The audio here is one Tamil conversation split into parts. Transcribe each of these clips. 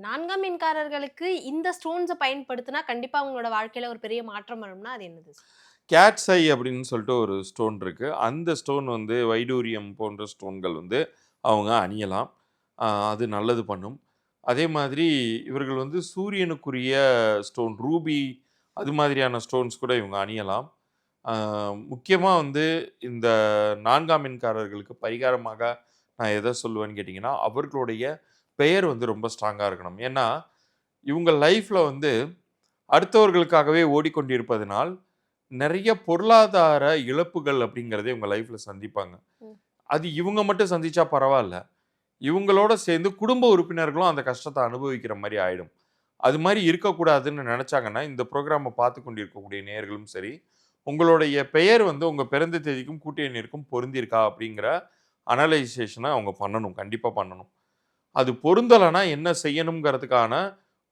4ஆம் எண்காரர்களுக்கு இந்த ஸ்டோன்ஸ பயன்படுத்தினா கண்டிப்பா அவங்களோட வாழ்க்கையில ஒரு பெரிய மாற்றம் வரும்னா, அது என்னது? கேட்ஸ் ஐ அப்படின்னு சொல்லிட்டு ஒரு ஸ்டோன் இருக்கு. அந்த ஸ்டோன் வந்து வைடூரியம் போன்ற ஸ்டோன்கள் வந்து அவங்க அணியலாம். அது நல்லது பண்ணும். அதே மாதிரி இவர்கள் வந்து சூரியனுக்குரிய ஸ்டோன் ரூபி அது மாதிரியான ஸ்டோன்ஸ் கூட இவங்க அணியலாம். ஆ முக்கியமா வந்து இந்த 4ஆம் எண்காரர்களுக்கு பரிகாரமாக நான் எத சொல்லுவேன்னு கேட்டீங்கன்னா, அவர்களுடைய பெயர் வந்து ரொம்ப ஸ்ட்ராங்கா இருக்கணும். ஏன்னா, இவங்க லைஃப்ல வந்து அடுத்தவர்களுக்காகவே ஓடிக்கொண்டிருப்பதனால், நெறைய பொருளாதார இழப்புகள் அப்படிங்கிறத இவங்க லைஃப்ல சந்திப்பாங்க. ம். அது இவங்க மட்டும் சந்திச்சா பரவால்ல. இவங்களோட சேர்ந்து குடும்ப உறுப்பினர்களும் அந்த கஷ்டத்த அனுபவிக்கிற மாரி ஆயிடும். அது மாரி இருக்கக்கூடாதுன்னு நெனச்சாங்கன்னா, இந்த புரோகிராம பார்த்துக் கொண்டிருக்கக்கூடிய நேயர்களும் சரி, உங்களுடைய பெயர் வந்து உங்க பிறந்த தேதிக்கும், கூட்டு எண்ணிற்கும் பொருந்தியிருக்கா அப்படிங்கிற அனலைசேஷன அவங்க பண்ணணும். கண்டிப்பா பண்ணணும். அது பொருந்தலன்னா என்ன செய்யணுங்கிறதுக்கான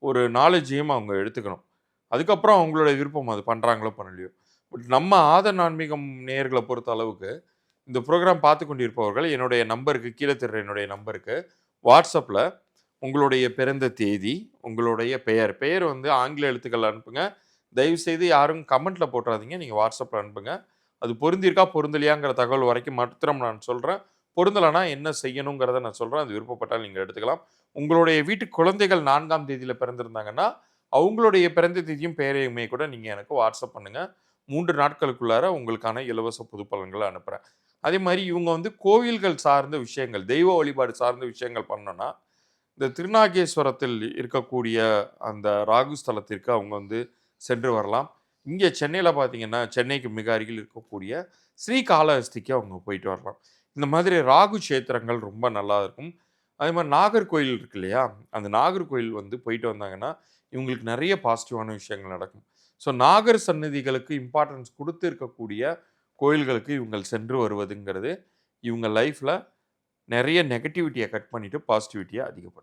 ஒரு நாலேட்ஜையும் அவங்க எடுத்துக்கணும். அதுக்கப்புறம் அவங்களுடைய விருப்பம் அது பண்றாங்களோ, பண்ணலையோ. பட் நம்ம ஆதன் ஆன்மீகம் நேயர்கள பொறுத்த அளவுக்கு, இந்த புரோகிராம் பார்த்துக் கொண்டிருப்பவர்கள் என்னுடைய நம்பருக்கு கீழ தெரிற என்னுடைய நம்பருக்கு WhatsAppல உங்களுடைய பிறந்த தேதி, உங்களுடைய பெயர். பெயர் வந்து ஆங்கில எழுத்துக்கள் அனுப்புங்க. தயவுசெய்து யாரும் கமெண்ட்ல போட்றாதீங்க. நீங்க WhatsAppல அனுப்புங்க. அது பொருந்தியிருக்கா, பொருந்தலையாங்கிற தகவல் வரைக்கும் மாத்திரம் நான் சொல்றேன். பொருந்தலனா என்ன செய்யணுங்கிறத நான் சொல்றேன். அது விருப்பப்பட்டால் நீங்க எடுத்துக்கலாம். உங்களுடைய வீட்டு குழந்தைகள் 4ஆம் தேதியில பிறந்திருந்தாங்கன்னா, அவங்களுடைய பிறந்த தேதியும், பெயரையுமே கூட நீங்க எனக்கு WhatsApp பண்ணுங்க. 3 நாட்களுக்குள்ளார உங்களுக்கான இலவச புது பலன்கள அனுப்புறேன். அதே மாரி இவங்க வந்து கோவில்கள் சார்ந்த விஷயங்கள், தெய்வ வழிபாடு சார்ந்த விஷயங்கள் பண்ணணும்னா, இந்த திருநாகேஸ்வரத்தில் இருக்கக்கூடிய அந்த ராகு ஸ்தலத்திற்கு அவங்க வந்து சென்று வரலாம். இங்க சென்னையில பார்த்தீங்கன்னா, சென்னைக்கு மிக அருகில் இருக்கக்கூடிய ஸ்ரீகாளஹஸ்திக்கு அவங்க போயிட்டு வரலாம். இந்த மாதிரி ராகு க்ஷேத்திரங்கள் ரொம்ப நல்லா இருக்கும். அதே மாரி நாகர்கோயில் இருக்கு இல்லையா? அந்த நாகர்கோயில் வந்து போயிட்டு வந்தாங்கன்னா, இவங்களுக்கு நெறைய பாசிட்டிவான விஷயங்கள் நடக்கும். ஸோ நாகர் சந்நிதிகளுக்கு இம்பார்ட்டன்ஸ் குடுத்து இருக்கக்கூடிய கோயில்களுக்கு இவங்கள் சென்று வருவதுங்கிறது, இவங்க லைஃப்ல நெறைய நெகட்டிவிட்டிய கட் பண்ணிட்டு பாசிட்டிவிட்டிய அதிகப்படுத்தும்.